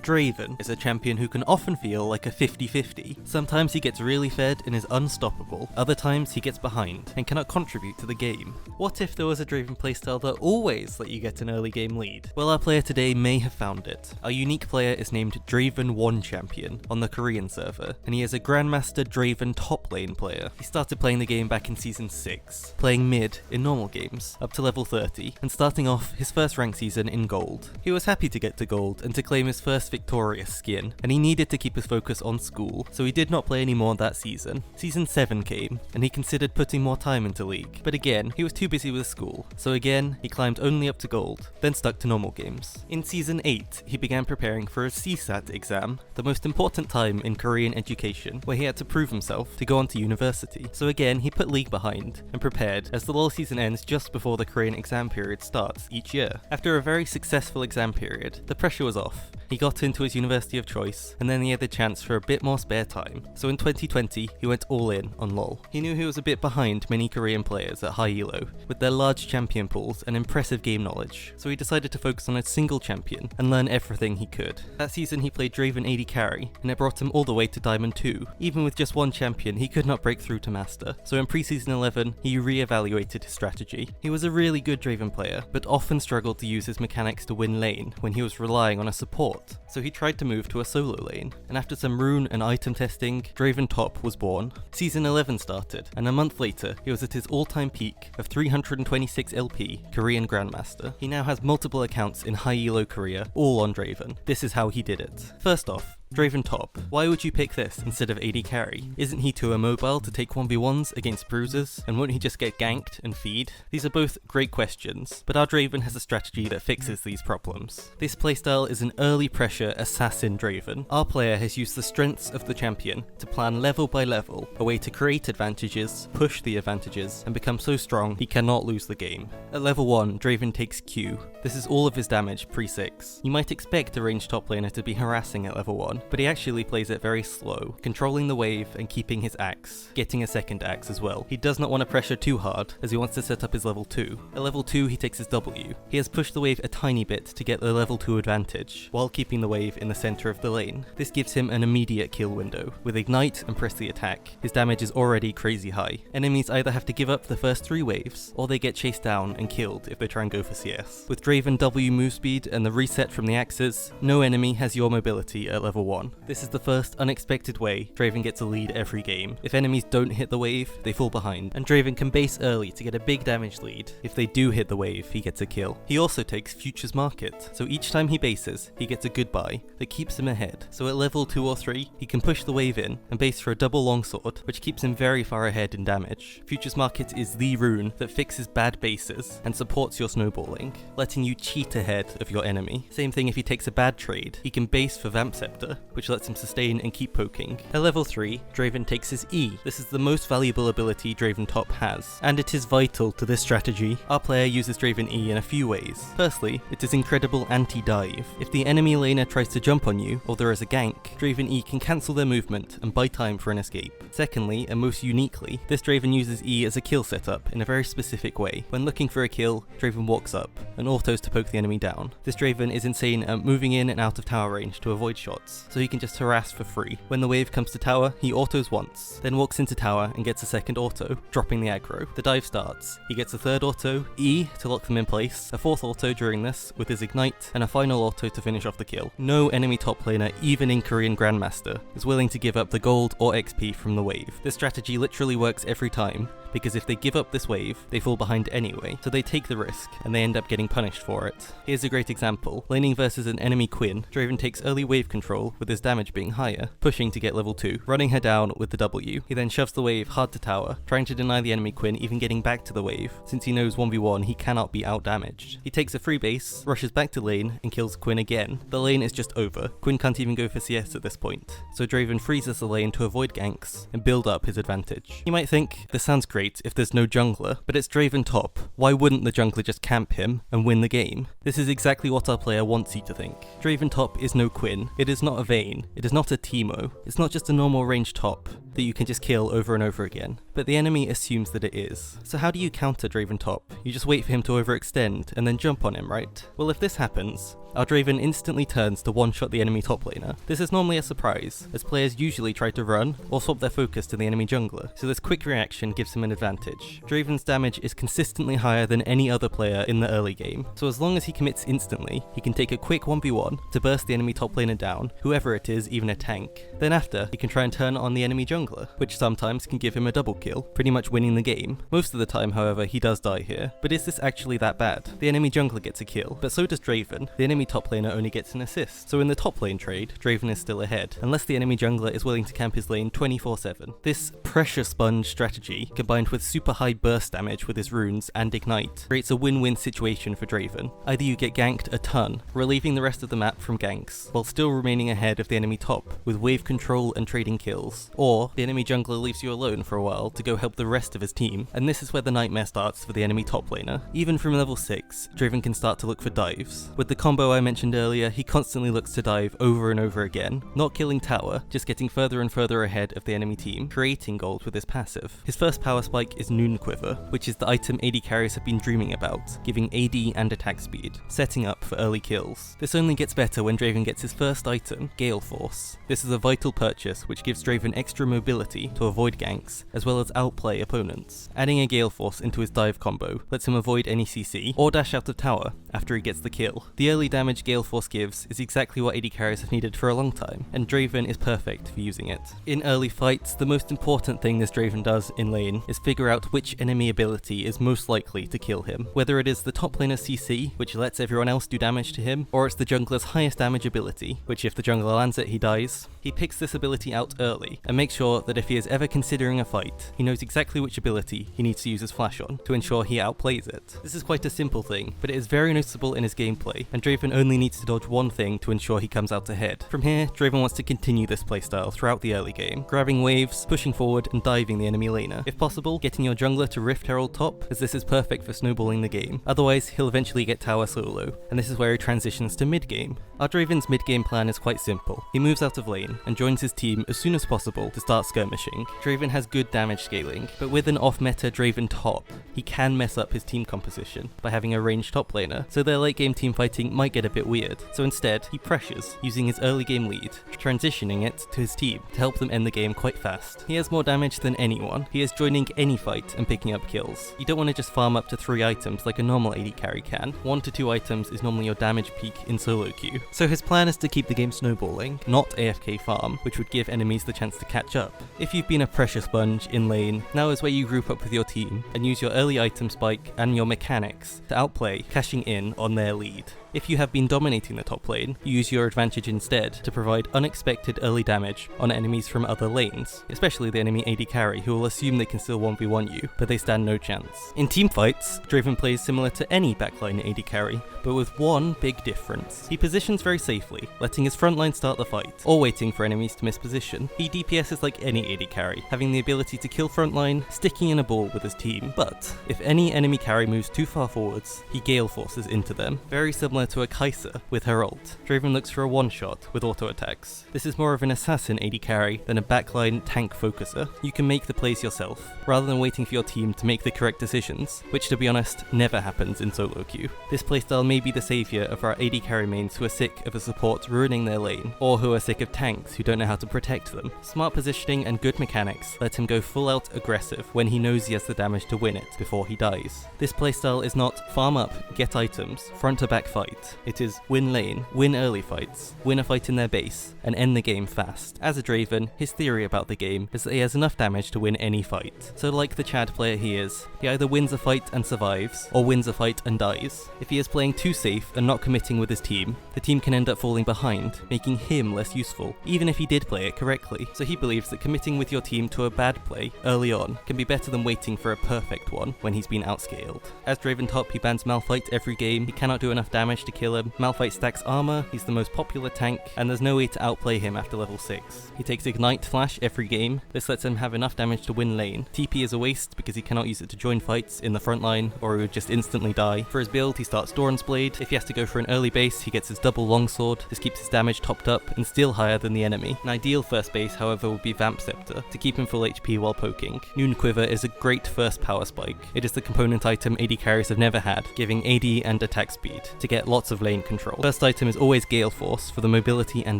Draven is a champion who can often feel like a 50-50. Sometimes he gets really fed and is unstoppable, other times he gets behind and cannot contribute to the game. What if there was a Draven playstyle that always let you get an early game lead? Well, our player today may have found it. Our unique player is named Draven 1 Champion on the Korean server, and he is a Grandmaster Draven top lane player. He started playing the game back in Season 6, playing mid in normal games, up to level 30, and starting off his first rank season in gold. He was happy to get to gold and to claim his first victorious skin, and he needed to keep his focus on school, so he did not play anymore that season. Season 7 came, and he considered putting more time into League, but again, he was too busy with school, so again, he climbed only up to gold, then stuck to normal games. In Season 8, he began preparing for a CSAT exam, the most important time in Korean education, where he had to prove himself to go on to university. So again, he put League behind, and prepared, as the LoL season ends just before the Korean exam period starts each year. After a very successful exam period, the pressure was off. He got into his university of choice, and then he had the chance for a bit more spare time. So in 2020, he went all in on LoL. He knew he was a bit behind many Korean players at high elo, with their large champion pools and impressive game knowledge, so he decided to focus on a single champion and learn everything he could. That season he played Draven AD carry, and it brought him all the way to Diamond 2. Even with just one champion, he could not break through to Master, so in pre-season 11, he re-evaluated his strategy. He was a really good Draven player, but often struggled to use his mechanics to win lane when he was relying on a support, so he tried to move to a solo lane, and after some rune and item testing, Draven Top was born. Season 11 started, and a month later, he was at his all-time peak of 326 LP Korean Grandmaster. He now has multiple accounts in high elo Korea, all on Draven. This is how he did it. First off, Draven Top. Why would you pick this instead of AD carry? Isn't he too immobile to take 1v1s against bruisers? And won't he just get ganked and feed? These are both great questions, but our Draven has a strategy that fixes these problems. This playstyle is an early pressure assassin Draven. Our player has used the strengths of the champion to plan level by level a way to create advantages, push the advantages, and become so strong he cannot lose the game. At level 1, Draven takes Q. This is all of his damage pre-6. You might expect a ranged top laner to be harassing at level 1, but he actually plays it very slow, controlling the wave and keeping his axe, getting a second axe as well. He does not want to pressure too hard, as he wants to set up his level 2. At level 2 he takes his W. He has pushed the wave a tiny bit to get the level 2 advantage, while keeping the wave in the center of the lane. This gives him an immediate kill window. With Ignite and press the attack, his damage is already crazy high. Enemies either have to give up the first 3 waves, or they get chased down and killed if they try and go for CS. With Draven W move speed and the reset from the axes, no enemy has your mobility at level 1. This is the first unexpected way Draven gets a lead every game. If enemies don't hit the wave, they fall behind, and Draven can base early to get a big damage lead. If they do hit the wave, he gets a kill. He also takes Futures Market, so each time he bases, he gets a goodbye that keeps him ahead. So at level 2 or 3, he can push the wave in and base for a double longsword, which keeps him very far ahead in damage. Futures Market is the rune that fixes bad bases and supports your snowballing, letting you cheat ahead of your enemy. Same thing if he takes a bad trade, he can base for Vamp Scepter, which lets him sustain and keep poking. At level 3, Draven takes his E. This is the most valuable ability Draven Top has, and it is vital to this strategy. Our player uses Draven E in a few ways. Firstly, it is incredible anti-dive. If the enemy laner tries to jump on you, or there is a gank, Draven E can cancel their movement and buy time for an escape. Secondly, and most uniquely, this Draven uses E as a kill setup in a very specific way. When looking for a kill, Draven walks up and autos to poke the enemy down. This Draven is insane at moving in and out of tower range to avoid shots, so he can just harass for free. When the wave comes to tower, he autos once, then walks into tower and gets a second auto, dropping the aggro. The dive starts. He gets a third auto, E to lock them in place, a fourth auto during this with his Ignite, and a final auto to finish off the kill. No enemy top laner, even in Korean Grandmaster, is willing to give up the gold or XP from the wave. This strategy literally works every time, because if they give up this wave, they fall behind anyway, so they take the risk, and they end up getting punished for it. Here's a great example. Laning versus an enemy Quinn, Draven takes early wave control with his damage being higher, pushing to get level 2, running her down with the W. He then shoves the wave hard to tower, trying to deny the enemy Quinn even getting back to the wave, since he knows 1v1 he cannot be out-damaged. He takes a free base, rushes back to lane, and kills Quinn again. The lane is just over. Quinn can't even go for CS at this point, so Draven freezes the lane to avoid ganks and build up his advantage. You might think, this sounds great if there's no jungler, but it's Draven Top. Why wouldn't the jungler just camp him and win the game? This is exactly what our player wants you to think. Draven Top is no Quinn, it is not a Vayne, it is not a Teemo, it's not just a normal range top. that you can just kill over and over again, but the enemy assumes that it is. So how do you counter Draven top? You just wait for him to overextend and then jump on him, right? Well, if this happens, our Draven instantly turns to one-shot the enemy top laner. This is normally a surprise, as players usually try to run or swap their focus to the enemy jungler, so this quick reaction gives him an advantage. Draven's damage is consistently higher than any other player in the early game, so as long as he commits instantly, he can take a quick 1v1 to burst the enemy top laner down, whoever it is, even a tank. Then after, he can try and turn on the enemy jungler, which sometimes can give him a double kill, pretty much winning the game. Most of the time, however, he does die here, but is this actually that bad? The enemy jungler gets a kill, but so does Draven. The enemy top laner only gets an assist, so in the top lane trade, Draven is still ahead, unless the enemy jungler is willing to camp his lane 24/7. This pressure sponge strategy, combined with super high burst damage with his runes and ignite, creates a win-win situation for Draven. Either you get ganked a ton, relieving the rest of the map from ganks, while still remaining ahead of the enemy top with wave control and trading kills, or the enemy jungler leaves you alone for a while to go help the rest of his team, and this is where the nightmare starts for the enemy top laner. Even from level 6, Draven can start to look for dives. With the combo I mentioned earlier, he constantly looks to dive over and over again, not killing tower, just getting further and further ahead of the enemy team, creating gold with his passive. His first power spike is Noon Quiver, which is the item AD carries have been dreaming about, giving AD and attack speed, setting up for early kills. This only gets better when Draven gets his first item, Gale Force. This is a vital purchase which gives Draven extra mobility to avoid ganks, as well as outplay opponents. Adding a Gale Force into his dive combo lets him avoid any CC, or dash out of tower after he gets the kill. The early damage Gale Force gives is exactly what AD carries have needed for a long time, and Draven is perfect for using it. In early fights, the most important thing this Draven does in lane is figure out which enemy ability is most likely to kill him. Whether it is the top laner's CC, which lets everyone else do damage to him, or it's the jungler's highest damage ability, which if the jungler lands it, he dies. He picks this ability out early, and makes sure that if he is ever considering a fight, he knows exactly which ability he needs to use his flash on, to ensure he outplays it. This is quite a simple thing, but it is very noticeable in his gameplay, and Draven only needs to dodge one thing to ensure he comes out ahead. From here, Draven wants to continue this playstyle throughout the early game, grabbing waves, pushing forward, and diving the enemy laner. If possible, getting your jungler to Rift Herald top, as this is perfect for snowballing the game. Otherwise, he'll eventually get tower solo, and this is where he transitions to mid-game. Our Draven's mid-game plan is quite simple. He moves out of lane, and joins his team as soon as possible to start skirmishing. Draven has good damage scaling, but with an off-meta Draven top, he can mess up his team composition by having a ranged top laner, so their late game team fighting might get a bit weird. So instead, he pressures, using his early game lead, transitioning it to his team to help them end the game quite fast. He has more damage than anyone. He is joining any fight and picking up kills. You don't want to just farm up to 3 items like a normal AD carry can. 1 to 2 items is normally your damage peak in solo queue. So his plan is to keep the game snowballing, not AFK farm, which would give enemies the chance to catch up. If you've been a pressure sponge in lane, now is where you group up with your team and use your early item spike and your mechanics to outplay, cashing in on their lead. If you have been dominating the top lane, you use your advantage instead to provide unexpected early damage on enemies from other lanes, especially the enemy AD carry who will assume they can still 1v1 you, but they stand no chance. In teamfights, Draven plays similar to any backline AD carry, but with one big difference. He positions very safely, letting his frontline start the fight, or waiting for enemies to miss position. He DPSs like any AD carry, having the ability to kill frontline, sticking in a ball with his team, but if any enemy carry moves too far forwards, he Gale Forces into them, very similar to a Kai'Sa with her ult. Draven looks for a one-shot with auto attacks. This is more of an assassin AD carry than a backline tank focuser. You can make the plays yourself, rather than waiting for your team to make the correct decisions, which to be honest, never happens in solo queue. This playstyle may be the saviour of our AD carry mains who are sick of a support ruining their lane, or who are sick of tanks who don't know how to protect them. Smart positioning and good mechanics let him go full out aggressive when he knows he has the damage to win it before he dies. This playstyle is not farm up, get items, front to back fight. It is win lane, win early fights, win a fight in their base, and end the game fast. As a Draven, his theory about the game is that he has enough damage to win any fight. So like the Chad player he is, he either wins a fight and survives, or wins a fight and dies. If he is playing too safe and not committing with his team, the team can end up falling behind, making him less useful, even if he did play it correctly. So he believes that committing with your team to a bad play early on can be better than waiting for a perfect one when he's been outscaled. As Draven top, he bans Malphite every game. He cannot do enough damage damage to kill him. Malphite stacks armor, he's the most popular tank, and there's no way to outplay him after level 6. He takes Ignite Flash every game, this lets him have enough damage to win lane. TP is a waste because he cannot use it to join fights in the front line, or he would just instantly die. For his build, he starts Doran's Blade. If he has to go for an early base, he gets his double longsword. This keeps his damage topped up and still higher than the enemy. An ideal first base, however, would be Vamp Scepter, to keep him full HP while poking. Noon Quiver is a great first power spike. It is the component item AD carries have never had, giving AD and attack speed, to get lots of lane control. First item is always Gale Force for the mobility and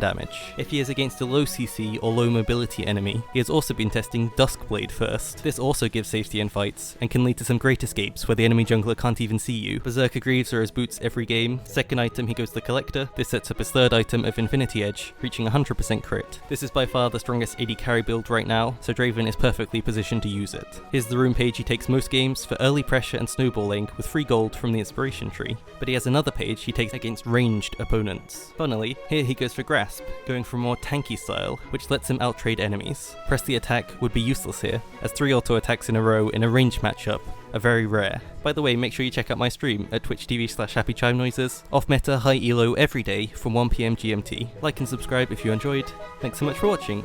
damage. If he is against a low CC or low mobility enemy, he has also been testing Duskblade first. This also gives safety in fights, and can lead to some great escapes where the enemy jungler can't even see you. Berserker Greaves are his boots every game. Second item, he goes the Collector. This sets up his third item of Infinity Edge, reaching 100% crit. This is by far the strongest AD carry build right now, so Draven is perfectly positioned to use it. Here's the rune page he takes most games for early pressure and snowballing with free gold from the inspiration tree, but he has another page he takes against ranged opponents. Funnily, here he goes for Grasp, going for a more tanky style, which lets him outtrade enemies. Press the attack would be useless here, as 3 auto attacks in a row in a ranged matchup are very rare. By the way, make sure you check out my stream at twitch.tv/happychimenoises. Off meta, high elo every day from 1 PM GMT. Like and subscribe if you enjoyed. Thanks so much for watching.